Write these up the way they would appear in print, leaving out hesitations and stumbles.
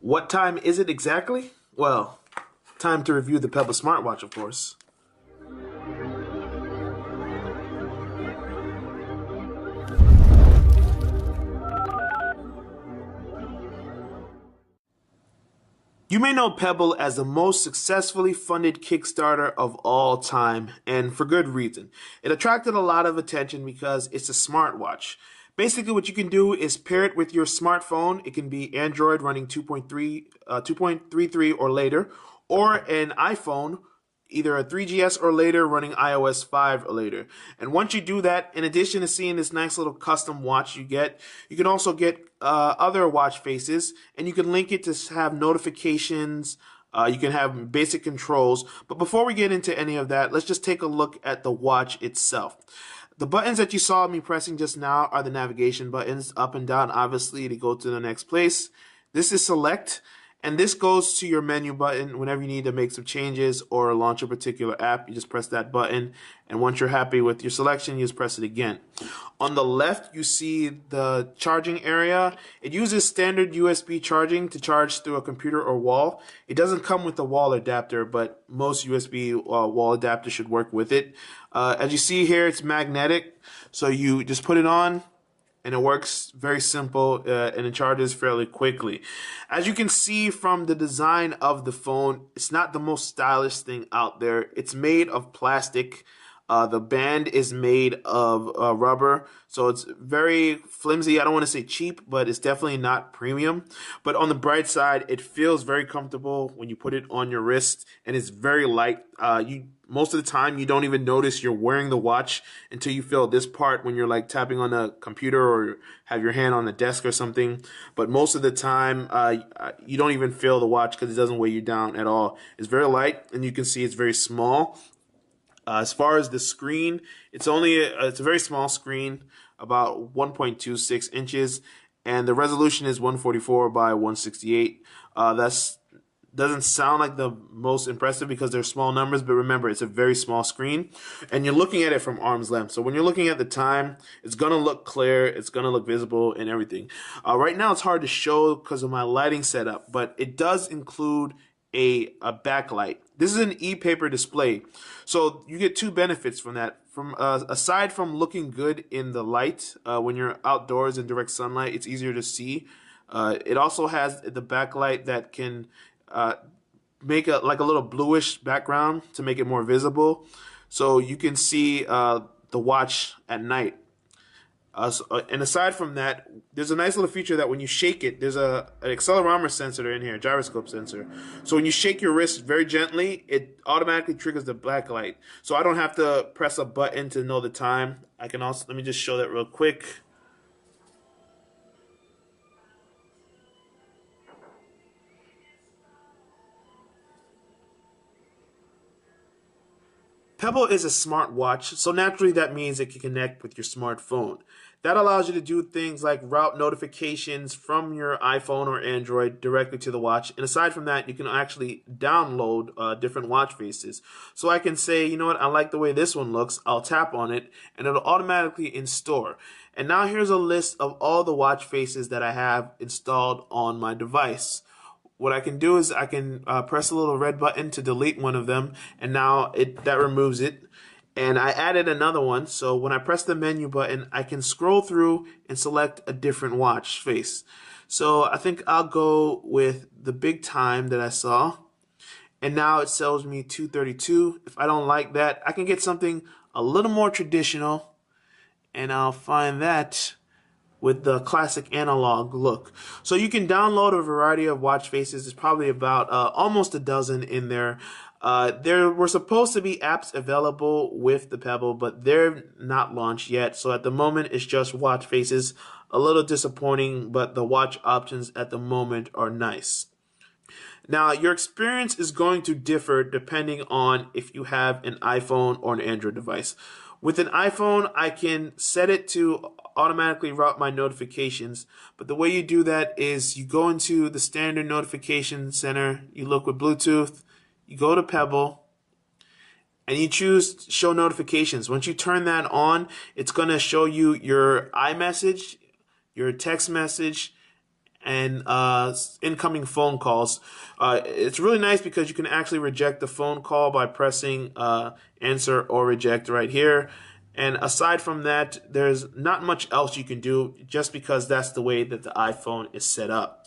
What time is it exactly? Well, time to review the Pebble smartwatch, of course. You may know Pebble as the most successfully funded Kickstarter of all time, and for good reason. It attracted a lot of attention because it's a smartwatch. Basically, what you can do is pair it with your smartphone. It can be Android running 2.33 or later, or an iPhone either a 3GS or later running iOS 5 or later. And once you do that, in addition to seeing this nice little custom watch you can also get other watch faces, and you can link it to have notifications. You can have basic controls. But before we get into any of that, let's just take a look at the watch itself. The buttons that you saw me pressing just now are the navigation buttons, up and down, obviously, to go to the next place. This is select. And this goes to your menu button whenever you need to make some changes or launch a particular app. You just press that button. And once you're happy with your selection, you just press it again. On the left, you see the charging area. It uses standard USB charging to charge through a computer or wall. It doesn't come with a wall adapter, but most USB wall adapters should work with it. As you see here, it's magnetic. So you just put it on, and it works very simple, and it charges fairly quickly. As you can see from the design of the phone, it's not the most stylish thing out there. It's made of plastic. The band is made of rubber, so it's very flimsy. I don't want to say cheap, but it's definitely not premium. But on the bright side, it feels very comfortable when you put it on your wrist, and it's very light. Most of the time, you don't even notice you're wearing the watch until you feel this part when you're like tapping on a computer or have your hand on the desk or something. But most of the time, you don't even feel the watch because it doesn't weigh you down at all. It's very light, and you can see it's very small. As far as the screen, it's a very small screen, about 1.26 inches, and the resolution is 144 by 168. That's doesn't sound like the most impressive because they're small numbers, but remember, it's a very small screen, and you're looking at it from arm's length. So when you're looking at the time, it's gonna look clear, it's gonna look visible, and everything. Right now, it's hard to show because of my lighting setup, but it does include a backlight. This is an e-paper display, so you get two benefits from that. From aside from looking good in the light, when you're outdoors in direct sunlight, it's easier to see. It also has the backlight that can make a little bluish background to make it more visible, so you can see the watch at night. And aside from that, there's a nice little feature that when you shake it, there's an accelerometer sensor in here, a gyroscope sensor. So when you shake your wrist very gently, it automatically triggers the black light. So I don't have to press a button to know the time. I can also, let me just show that real quick. Pebble is a smart watch, so naturally that means it can connect with your smartphone. That allows you to do things like route notifications from your iPhone or Android directly to the watch. And aside from that, you can actually download different watch faces. So I can say, you know what, I like the way this one looks. I'll tap on it, and it'll automatically install. And now here's a list of all the watch faces that I have installed on my device. What I can do is I can press a little red button to delete one of them, and now that removes it. And I added another one, so when I press the menu button, I can scroll through and select a different watch face. So I think I'll go with the big time that I saw, and now it tells me 232. If I don't like that, I can get something a little more traditional, and I'll find that with the classic analog look. So you can download a variety of watch faces. There's probably about almost a dozen in there. There were supposed to be apps available with the Pebble, but they're not launched yet. So at the moment, it's just watch faces. A little disappointing, but the watch options at the moment are nice. Now, your experience is going to differ depending on if you have an iPhone or an Android device. With an iPhone, I can set it to automatically route my notifications, but the way you do that is you go into the standard notification center, you look with Bluetooth, you go to Pebble, and you choose show notifications. Once you turn that on, it's going to show you your iMessage, your text message, and incoming phone calls. It's really nice because you can actually reject the phone call by pressing answer or reject right here. And aside from that, there's not much else you can do just because that's the way that the iPhone is set up.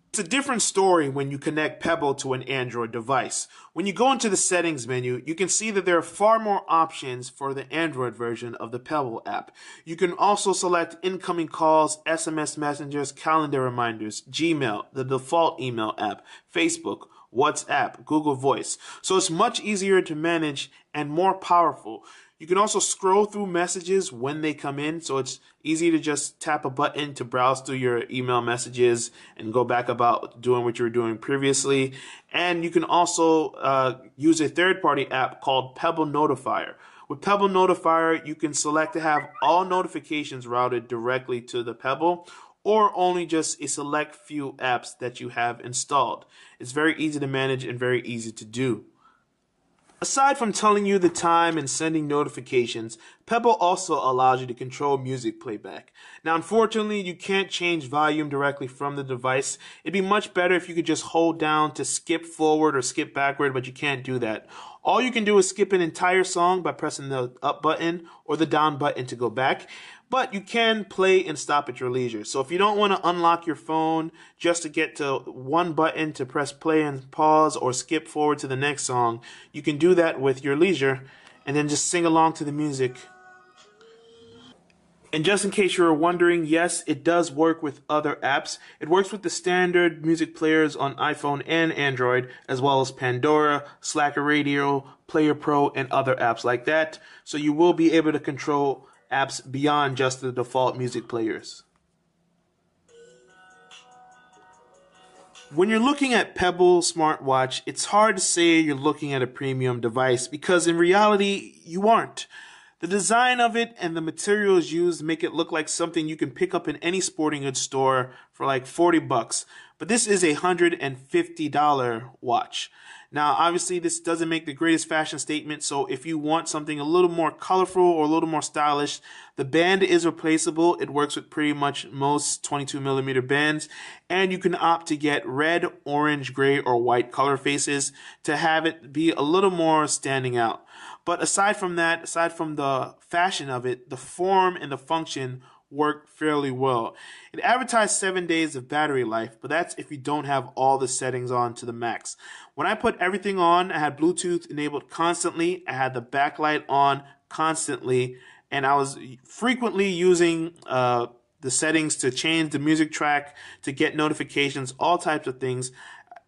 It's a different story when you connect Pebble to an Android device. When you go into the settings menu, you can see that there are far more options for the Android version of the Pebble app. You can also select incoming calls, SMS messengers, calendar reminders, Gmail, the default email app, Facebook, WhatsApp, Google Voice. So it's much easier to manage and more powerful. You can also scroll through messages when they come in, so it's easy to just tap a button to browse through your email messages and go back about doing what you were doing previously. And you can also use a third-party app called Pebble Notifier. With Pebble Notifier, you can select to have all notifications routed directly to the Pebble, or only just a select few apps that you have installed. It's very easy to manage and very easy to do. Aside from telling you the time and sending notifications, Pebble also allows you to control music playback. Now, unfortunately, you can't change volume directly from the device. It'd be much better if you could just hold down to skip forward or skip backward, but you can't do that. All you can do is skip an entire song by pressing the up button or the down button to go back. But you can play and stop at your leisure. So if you don't want to unlock your phone just to get to one button to press play and pause or skip forward to the next song, you can do that with your leisure and then just sing along to the music. And just in case you were wondering, yes, it does work with other apps. It works with the standard music players on iPhone and Android, as well as Pandora, Slacker Radio, Player Pro, and other apps like that. So you will be able to control apps beyond just the default music players. When you're looking at Pebble smartwatch, it's hard to say you're looking at a premium device because in reality, you aren't. The design of it and the materials used make it look like something you can pick up in any sporting goods store for like $40. But this is a $150 watch. Now, obviously, this doesn't make the greatest fashion statement, so if you want something a little more colorful or a little more stylish, the band is replaceable. It works with pretty much most 22mm bands, and you can opt to get red, orange, gray, or white color faces to have it be a little more standing out. But aside from that, aside from the fashion of it, the form and the function work fairly well. It advertised 7 days of battery life, but that's if you don't have all the settings on to the max. When I put everything on, I had Bluetooth enabled constantly, I had the backlight on constantly, and I was frequently using the settings to change the music track, to get notifications, all types of things.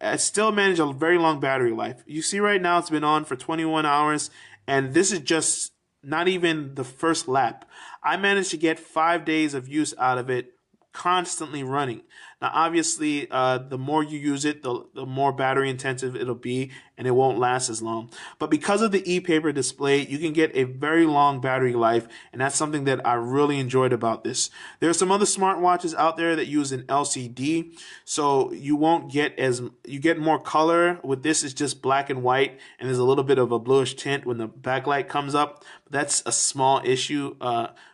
I still manage a very long battery life. You see right now it's been on for 21 hours, and this is just not even the first lap. I managed to get 5 days of use out of it constantly running. Now, obviously, the more you use it, the more battery intensive it'll be, and it won't last as long. But because of the e-paper display, you can get a very long battery life, and that's something that I really enjoyed about this. There are some other smartwatches out there that use an LCD, so you won't get you get more color. With this, it's just black and white, and there's a little bit of a bluish tint when the backlight comes up. That's a small issue.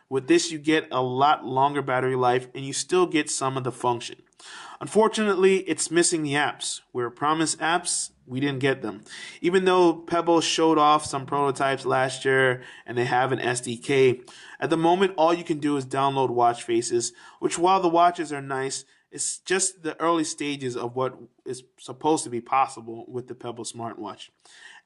With this, you get a lot longer battery life, and you still get some of the function. Unfortunately, it's missing the apps. We were promised apps, we didn't get them. Even though Pebble showed off some prototypes last year and they have an SDK, at the moment all you can do is download watch faces, which while the watches are nice, it's just the early stages of what is supposed to be possible with the Pebble smartwatch.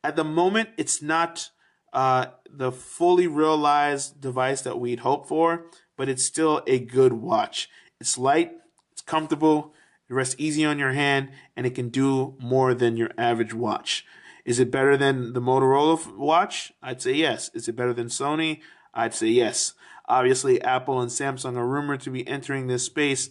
At the moment, it's not the fully realized device that we'd hoped for, but it's still a good watch. It's light, it's comfortable, it rests easy on your hand, and it can do more than your average watch. Is it better than the Motorola watch? I'd say yes. Is it better than Sony? I'd say yes. Obviously, Apple and Samsung are rumored to be entering this space,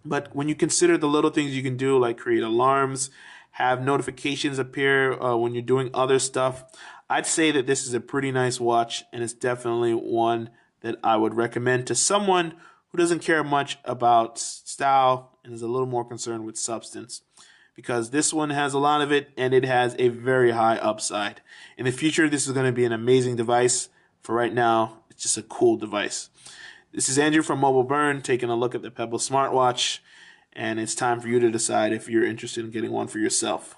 but when you consider the little things you can do, like create alarms, have notifications appear when you're doing other stuff, I'd say that this is a pretty nice watch, and it's definitely one that I would recommend to someone who doesn't care much about style and is a little more concerned with substance, because this one has a lot of it and it has a very high upside. In the future, this is going to be an amazing device. For right now, it's just a cool device. This is Andrew from Mobile Burn taking a look at the Pebble smartwatch, and it's time for you to decide if you're interested in getting one for yourself.